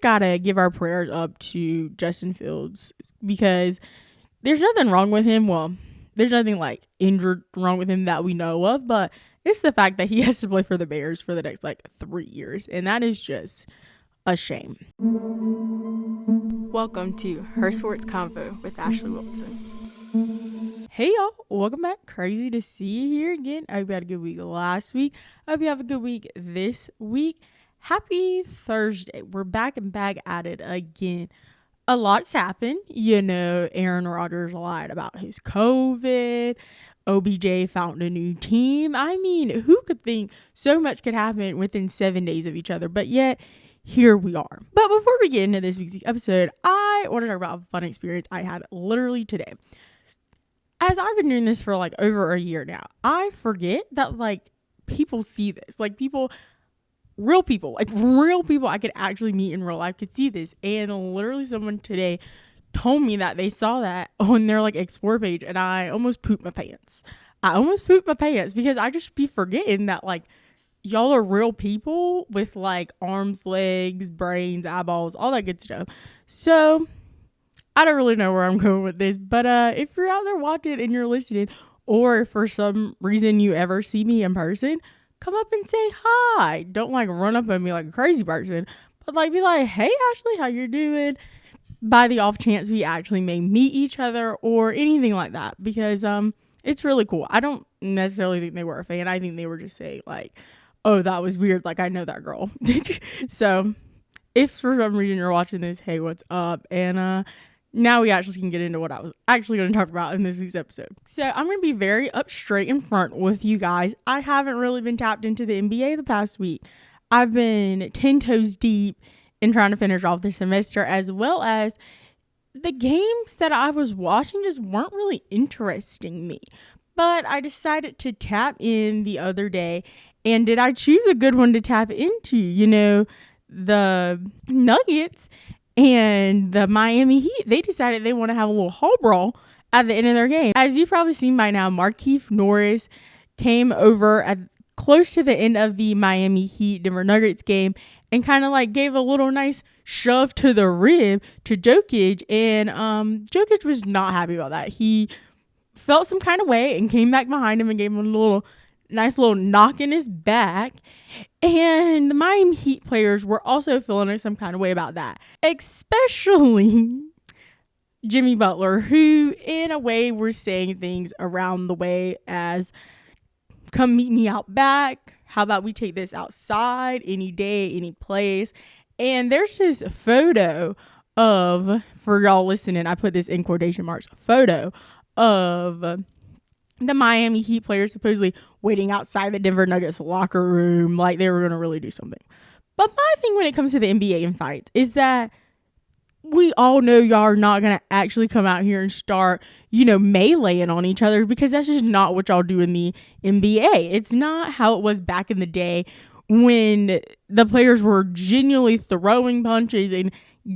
just gotta give our prayers up to Justin Fields because there's nothing wrong with him. Well, there's nothing like injured wrong with him that we know of, but it's the fact that he has to play for the Bears for the next like 3 years, and that is just a shame. Welcome to Her Sports Convo with Ashleigh Wilson. Hey y'all, welcome back. Crazy to see you here again. I hope you had a good week last week. I hope you have a good week this week. Happy Thursday. We're back and back at it again. A lot's happened. You know, Aaron Rodgers lied about his COVID. OBJ found a new team. I mean, who could think so much could happen within 7 days of each other? But yet, here we are. But before we get into this week's episode, I want to talk about a fun experience I had literally today. As I've been doing this for like over a year now, I forget that like people see this. Like real people I could actually meet in real life could see this. And literally someone today told me that they saw that on their like explore page, and I almost pooped my pants. Because I just be forgetting that like y'all are real people with like arms, legs, brains, eyeballs, all that good stuff. So I don't really know where I'm going with this, but if you're out there watching and you're listening, or if for some reason you ever see me in person, come up and say hi. Don't like run up on me like a crazy person, but like be like, hey Ashleigh, how you doing? By the off chance we actually may meet each other or anything like that, because it's really cool. I don't necessarily think they were a fan. I think they were just saying like, oh, that was weird, like I know that girl. So if for some reason you're watching this, hey, what's up? And now we actually can get into what I was actually going to talk about in this week's episode. So I'm going to be very up straight in front with you guys. I haven't really been tapped into the NBA the past week. I've been 10 toes deep in trying to finish off the semester, as well as the games that I was watching just weren't really interesting me. But I decided to tap in the other day, and did I choose a good one to tap into? You know, the Nuggets and the Miami Heat, they decided they want to have a little hall brawl at the end of their game. As you've probably seen by now, Markieff Morris came over at close to the end of the Miami Heat Denver Nuggets game and kind of like gave a little nice shove to the rib to Jokic, and Jokic was not happy about that. He felt some kind of way and came back behind him and gave him a nice little knock in his back. And the Miami Heat players were also feeling some kind of way about that, especially Jimmy Butler, who in a way were saying things around the way as, come meet me out back. How about we take this outside any day, any place? And there's this photo of, for y'all listening, I put this in quotation marks, photo of the Miami Heat players supposedly waiting outside the Denver Nuggets locker room like they were going to really do something. But my thing when it comes to the NBA and fights is that we all know y'all are not going to actually come out here and start, meleeing on each other, because that's just not what y'all do in the NBA. It's not how it was back in the day when the players were genuinely throwing punches and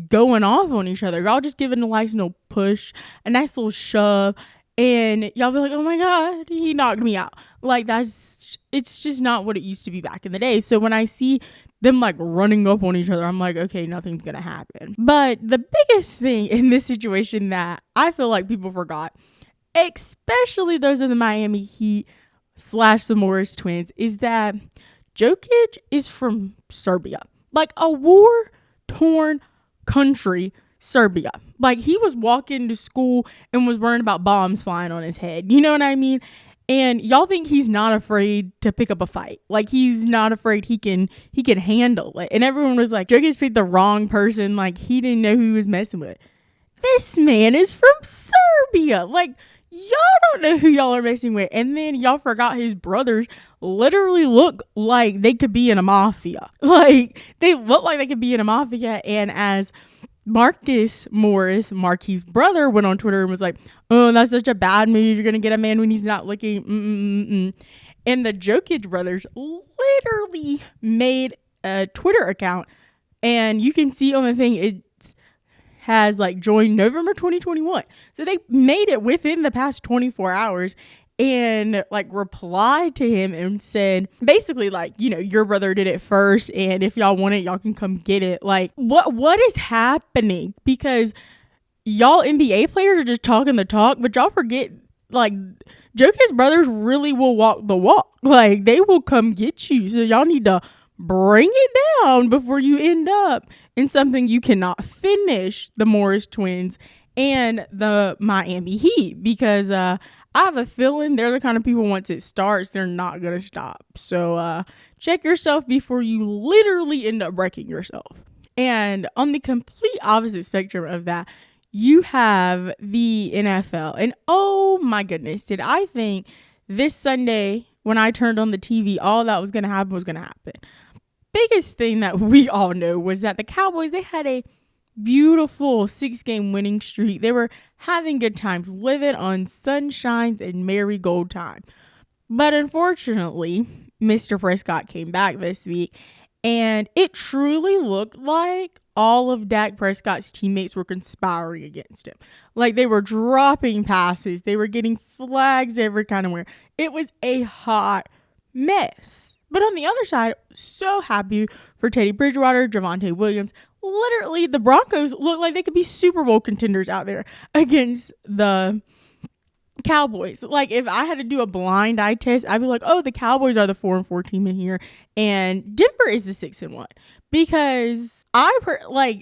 going off on each other. Y'all just giving a nice little push, a nice little shove, and y'all be like, oh my God, he knocked me out. Like it's just not what it used to be back in the day. So when I see them like running up on each other, I'm like, okay, nothing's gonna happen. But the biggest thing in this situation that I feel like people forgot, especially those of the Miami Heat / the Morris twins, is that Jokic is from Serbia, like a war-torn country, Serbia. Like he was walking to school and was worrying about bombs flying on his head. You know what I mean? And y'all think he's not afraid to pick up a fight. Like he's not afraid, he can handle it. And everyone was like, Jokic picked the wrong person. Like he didn't know who he was messing with. This man is from Serbia. Like y'all don't know who y'all are messing with. And then y'all forgot his brothers literally look like they could be in a mafia. Like they look like they could be in a mafia. And as Marcus Morris, Markieff's brother, went on Twitter and was like, oh, that's such a bad move. You're going to get a man when he's not looking. And the Jokic brothers literally made a Twitter account. And you can see on the thing, it has like joined November 2021. So they made it within the past 24 hours. and like replied to him and said basically like, your brother did it first, and if y'all want it, y'all can come get it. Like, what is happening? Because y'all NBA players are just talking the talk, but y'all forget, like, Jokic's brothers really will walk the walk. Like, they will come get you. So y'all need to bring it down before you end up in something you cannot finish, the Morris twins and the Miami Heat, because I have a feeling they're the kind of people, once it starts, they're not going to stop. So check yourself before you literally end up wrecking yourself. And on the complete opposite spectrum of that, you have the NFL. And oh my goodness, did I think this Sunday when I turned on the TV, all that was going to happen was going to happen. Biggest thing that we all know was that the Cowboys, they had a beautiful 6-game winning streak. They were having good times, living on sunshine and marigold time. But unfortunately, Mr. Prescott came back this week, and it truly looked like all of Dak Prescott's teammates were conspiring against him. Like, they were dropping passes. They were getting flags every kind of where. It was a hot mess. But on the other side, so happy for Teddy Bridgewater, Javonte Williams. Literally, the Broncos look like they could be Super Bowl contenders out there against the Cowboys. Like, if I had to do a blind eye test, I'd be like, oh, the Cowboys are the 4-4 team in here, and Denver is the 6-1, because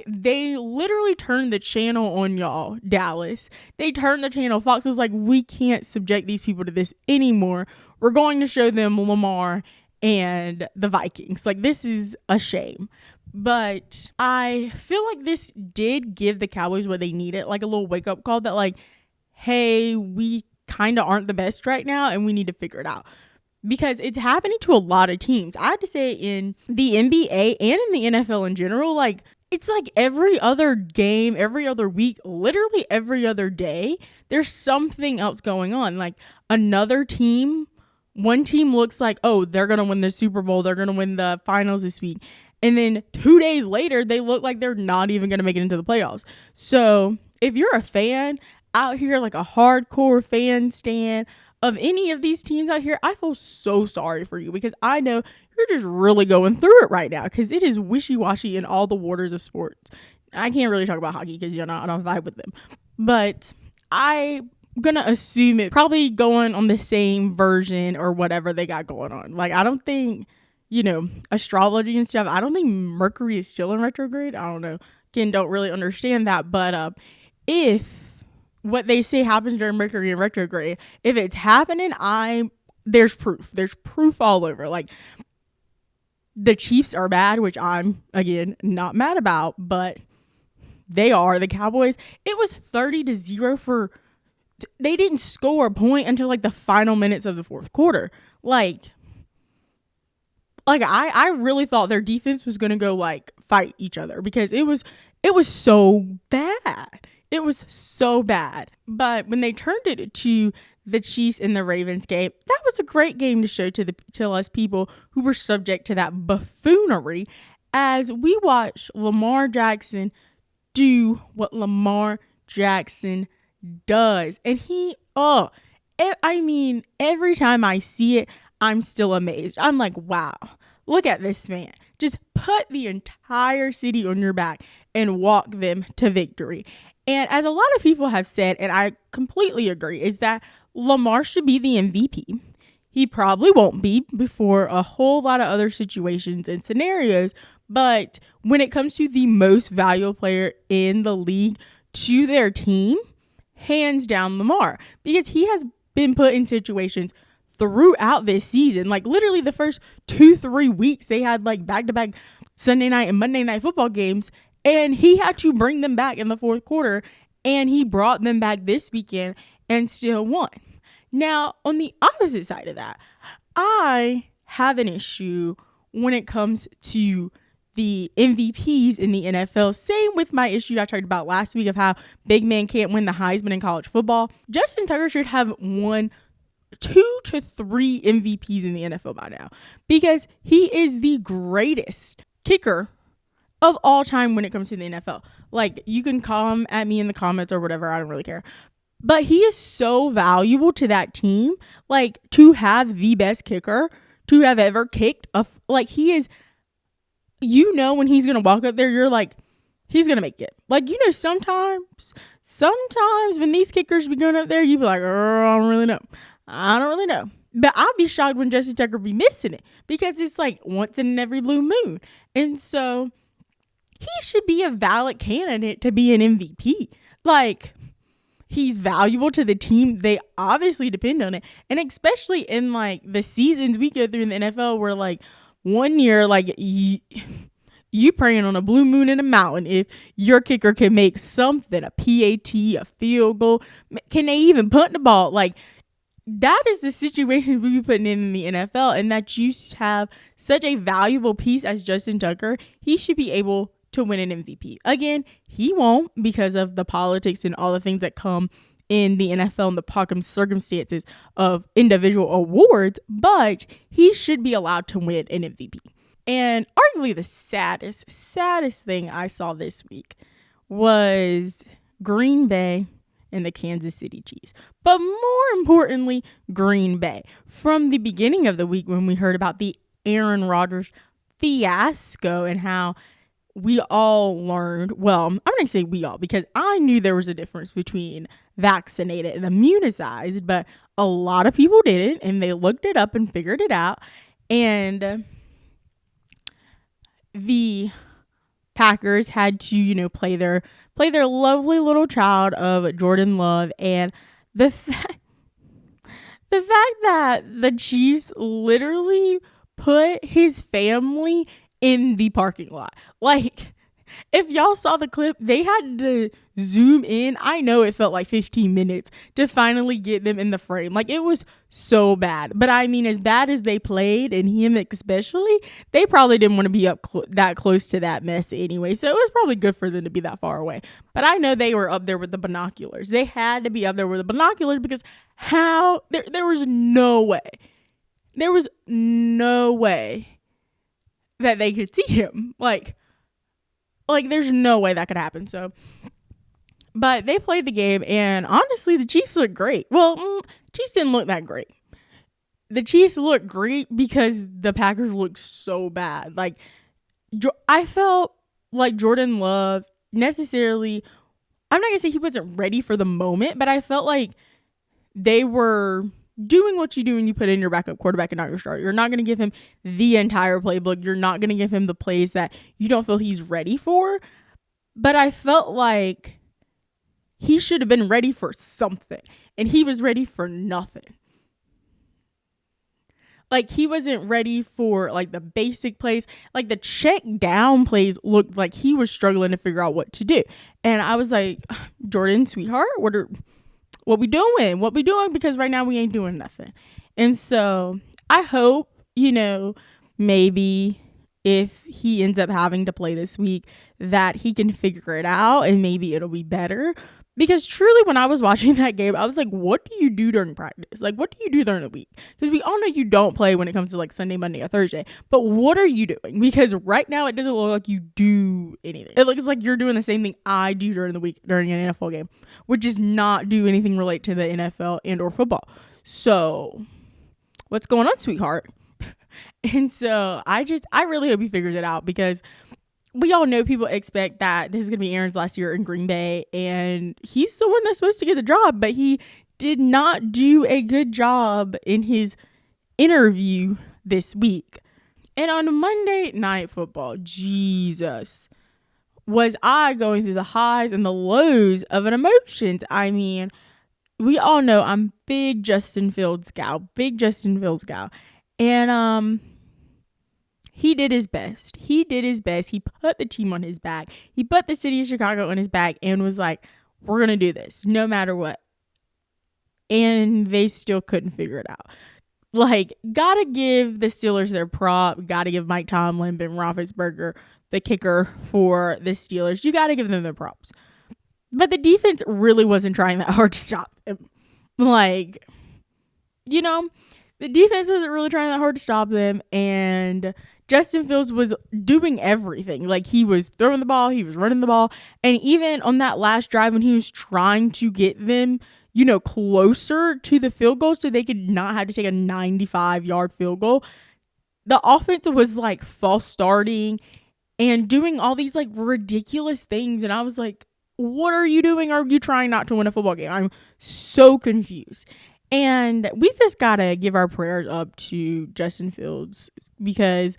they literally turned the channel on y'all, Dallas. They turned the channel. Fox was like, we can't subject these people to this anymore. We're going to show them Lamar and the Vikings. Like, this is a shame. But I feel like this did give the Cowboys what they needed, like a little wake-up call that, like, hey, we kind of aren't the best right now, and we need to figure it out. Because it's happening to a lot of teams. I have to say, in the NBA and in the NFL in general, like, it's like every other game, every other week, literally every other day, there's something else going on. Like, another team, one team looks like, oh, they're going to win the Super Bowl, they're going to win the finals this week. And then 2 days later, they look like they're not even going to make it into the playoffs. So if you're a fan out here, like a hardcore fan stan of any of these teams out here, I feel so sorry for you, because I know you're just really going through it right now, because it is wishy-washy in all the waters of sports. I can't really talk about hockey because, I don't vibe with them. But I'm going to assume it probably going on the same version or whatever they got going on. Like, I don't think, astrology and stuff, I don't think Mercury is still in retrograde. I don't know. Again, don't really understand that. But if what they say happens during Mercury in retrograde, if it's happening, there's proof. There's proof all over. Like, the Chiefs are bad, which I'm, again, not mad about, but they are. The Cowboys, it was 30-0 they didn't score a point until like the final minutes of the fourth quarter. Like I really thought their defense was going to go like fight each other, because it was so bad. It was so bad. But when they turned it to the Chiefs and the Ravens game, that was a great game to show to us people who were subject to that buffoonery, as we watch Lamar Jackson do what Lamar Jackson does. And every time I see it, I'm still amazed. I'm like, wow, look at this man. Just put the entire city on your back and walk them to victory. And as a lot of people have said, and I completely agree, is that Lamar should be the MVP. He probably won't be before a whole lot of other situations and scenarios. But when it comes to the most valuable player in the league to their team, hands down Lamar, because he has been put in situations throughout this season. Like, literally the first 2-3 weeks, they had like back-to-back Sunday night and Monday night football games, and he had to bring them back in the fourth quarter, and he brought them back this weekend and still won. Now, on the opposite side of that, I have an issue when it comes to the MVPs in the NFL. Same with my issue I talked about last week of how big men can't win the Heisman in college football. Justin Tucker should have won 2 to 3 MVPs in the NFL by now, because he is the greatest kicker of all time when it comes to the NFL. Like, you can come at me in the comments or whatever, I don't really care. But he is so valuable to that team, like, to have the best kicker to have ever kicked. Like, he is, when he's going to walk up there, you're like, he's going to make it. Like, sometimes when these kickers be going up there, you be like, I don't really know. But I'll be shocked when Justin Tucker be missing it, because it's like once in every blue moon. And so he should be a valid candidate to be an MVP. Like, he's valuable to the team. They obviously depend on it. And especially in, like, the seasons we go through in the NFL, where, like, one year, like, you praying on a blue moon in a mountain if your kicker can make something, a PAT, a field goal. Can they even punt the ball? Like, that is the situation we be putting in the NFL, and that you have such a valuable piece as Justin Tucker. He should be able to win an MVP. Again, he won't, because of the politics and all the things that come in the NFL and the circumstances of individual awards, but he should be allowed to win an MVP. And arguably the saddest thing I saw this week was Green Bay and the Kansas City Chiefs. But more importantly, Green Bay. From the beginning of the week, when we heard about the Aaron Rodgers fiasco and how we all learned, well, I'm going to say we all, because I knew there was a difference between vaccinated and immunized, but a lot of people didn't, and they looked it up and figured it out. And the Packers had to, play their lovely little child of Jordan Love, and the fact that the Chiefs literally put his family in the parking lot. Like, if y'all saw the clip, they had to zoom in. I know it felt like 15 minutes to finally get them in the frame. Like, it was so bad. But I mean, as bad as they played, and him especially, they probably didn't want to be up that close to that mess anyway. So it was probably good for them to be that far away. But I know they were up there with the binoculars. They had to be up there with the binoculars, because there was no way. There was no way that they could see him. Like, there's no way that could happen. So, but they played the game, and honestly, the Chiefs looked great. Well, Chiefs didn't look that great. The Chiefs looked great because the Packers looked so bad. Like, I felt like Jordan Love necessarily, I'm not going to say he wasn't ready for the moment, but I felt like they were doing what you do when you put in your backup quarterback and not your starter. You're not going to give him the entire playbook. You're not going to give him the plays that you don't feel he's ready for. But I felt like he should have been ready for something, and he was ready for nothing. Like, he wasn't ready for, like, the basic plays. Like, the check down plays looked like he was struggling to figure out what to do. And I was like, Jordan, sweetheart, what we doing? Because right now we ain't doing nothing. And so I hope, maybe if he ends up having to play this week, that he can figure it out and maybe it'll be better. Because truly, when I was watching that game, I was like, what do you do during practice? Like, what do you do during the week? Because we all know you don't play when it comes to, like, Sunday, Monday, or Thursday. But what are you doing? Because right now, it doesn't look like you do anything. It looks like you're doing the same thing I do during the week during an NFL game, which is not do anything related to the NFL and or football. So, what's going on, sweetheart? And so, I really hope he figures it out, because we all know people expect that this is going to be Aaron's last year in Green Bay, and he's the one that's supposed to get the job, but he did not do a good job in his interview this week. And on Monday Night Football, Jesus, was I going through the highs and the lows of an emotions. I mean, we all know I'm big Justin Fields gal. And, he did his best. He put the team on his back. He put the city of Chicago on his back and was like, we're going to do this no matter what. And they still couldn't figure it out. Like, gotta give the Steelers their prop. Gotta give Mike Tomlin, Ben Roethlisberger, the kicker for the Steelers. You gotta give them their props. But the defense really wasn't trying that hard to stop them. Like, the defense wasn't really trying that hard to stop them. And Justin Fields was doing everything. Like, he was throwing the ball, he was running the ball. And even on that last drive when he was trying to get them closer to the field goal so they could not have to take a 95-yard field goal. The offense was like false starting and doing all these like ridiculous things. And I was like, what are you doing? Are you trying not to win a football game? I'm so confused. And we just got to give our prayers up to Justin Fields because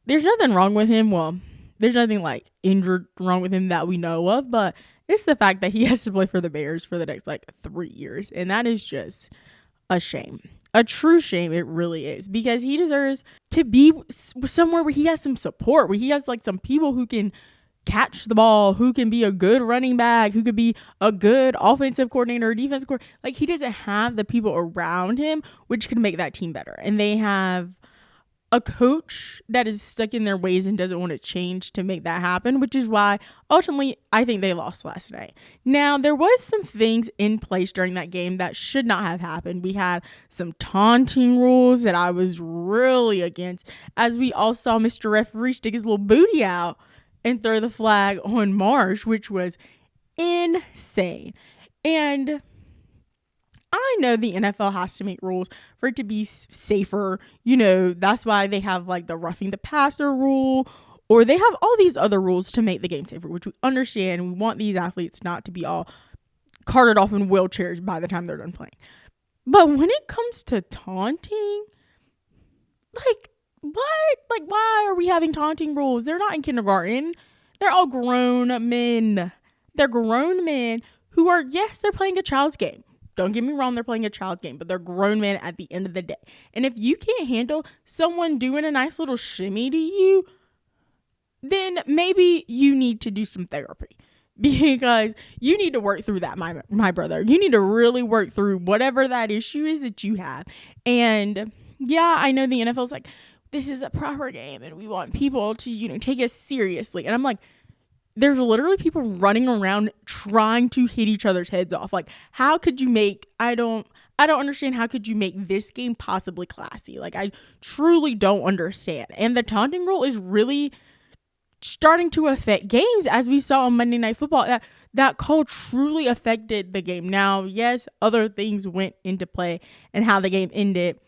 there's nothing wrong with him. Well, there's nothing like injured wrong with him that we know of, but it's the fact that he has to play for the Bears for the next like 3 years. And that is just a shame. A true shame, it really is, because he deserves to be somewhere where he has some support, where he has like some people who can catch the ball, who can be a good running back, who could be a good offensive coordinator or defensive coordinator. Like, he doesn't have the people around him which can make that team better. And they have a coach that is stuck in their ways and doesn't want to change to make that happen, which is why ultimately I think they lost last night. Now, there was some things in place during that game that should not have happened. We had some taunting rules that I was really against, as we all saw Mr. Referee stick his little booty out and throw the flag on Marsh, which was insane. And I know the NFL has to make rules for it to be safer. That's why they have like the roughing the passer rule, or they have all these other rules to make the game safer, which we understand. We want these athletes not to be all carted off in wheelchairs by the time they're done playing. But when it comes to taunting, like, what? Like, why are we having taunting rules? They're not in kindergarten. They're all grown men. They're grown men who are, yes, they're playing a child's game. Don't get me wrong, they're playing a child's game, but they're grown men at the end of the day. And if you can't handle someone doing a nice little shimmy to you, then maybe you need to do some therapy, because you need to work through that, my brother. You need to really work through whatever that issue is that you have. And yeah, I know the NFL's like, this is a proper game and we want people to, take us seriously. And I'm like, there's literally people running around trying to hit each other's heads off. Like, how could you make, I don't understand, how could you make this game possibly classy? Like, I truly don't understand. And the taunting rule is really starting to affect games, as we saw on Monday Night Football. That call truly affected the game. Now, yes, other things went into play and how the game ended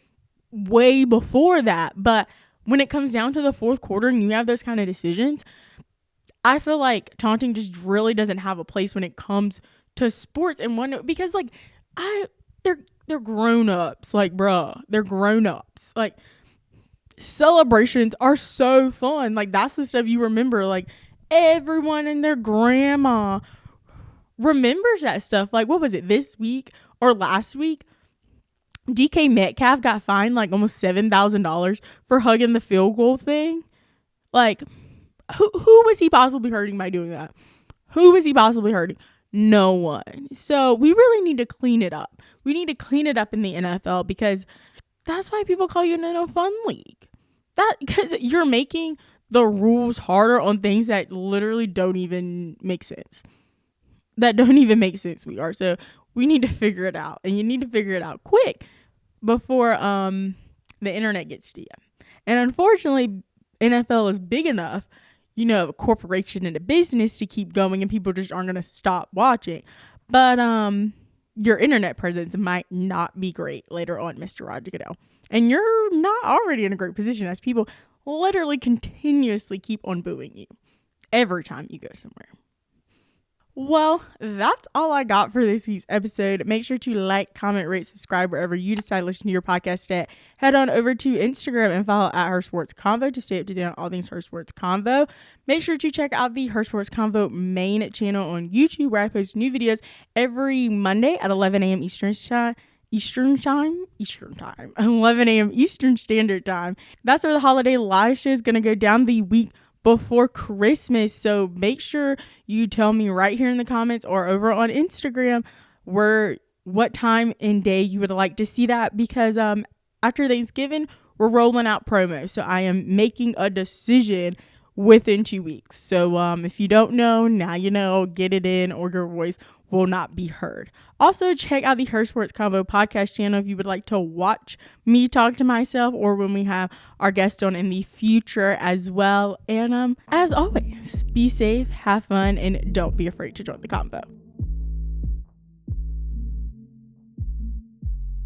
way before that. But when it comes down to the fourth quarter and you have those kind of decisions, I feel like taunting just really doesn't have a place when it comes to sports. And because like they're grown-ups. Like, bruh, they're grown-ups. Like, celebrations are so fun. Like, that's the stuff you remember. Like, everyone and their grandma remembers that stuff. Like, what was it, this week or last week? DK Metcalf got fined like almost $7,000 for hugging the field goal thing. Like, who was he possibly hurting by doing that? Who was he possibly hurting? No one. So we really need to clean it up. We need to clean it up in the NFL, because that's why people call you an NFL fun league. Because you're making the rules harder on things that literally don't even make sense. We are. So we need to figure it out, and you need to figure it out quick before the internet gets to you. And unfortunately, NFL is big enough, a corporation and a business to keep going, and people just aren't going to stop watching. But your internet presence might not be great later on, Mr. Roger Goodell. And you're not already in a great position, as people literally continuously keep on booing you every time you go somewhere. Well, that's all I got for this week's episode. Make sure to like, comment, rate, subscribe wherever you decide to listen to your podcast at. Head on over to Instagram and follow at Her Sports Convo to stay up to date on all things Her Sports Convo. Make sure to check out the Her Sports Convo main channel on YouTube, where I post new videos every Monday at 11 a.m. Eastern time. 11 a.m. Eastern Standard Time. That's where the holiday live show is going to go down the week before Christmas. So make sure you tell me right here in the comments or over on Instagram what time and day you would like to see that, because after Thanksgiving we're rolling out promos. So I am making a decision within 2 weeks. So if you don't know, now you know. Get it in, or your voice will not be heard. Also, check out the Her Sports Convo podcast channel if you would like to watch me talk to myself, or when we have our guest on in the future as well. And as always, be safe, have fun, and don't be afraid to join the convo.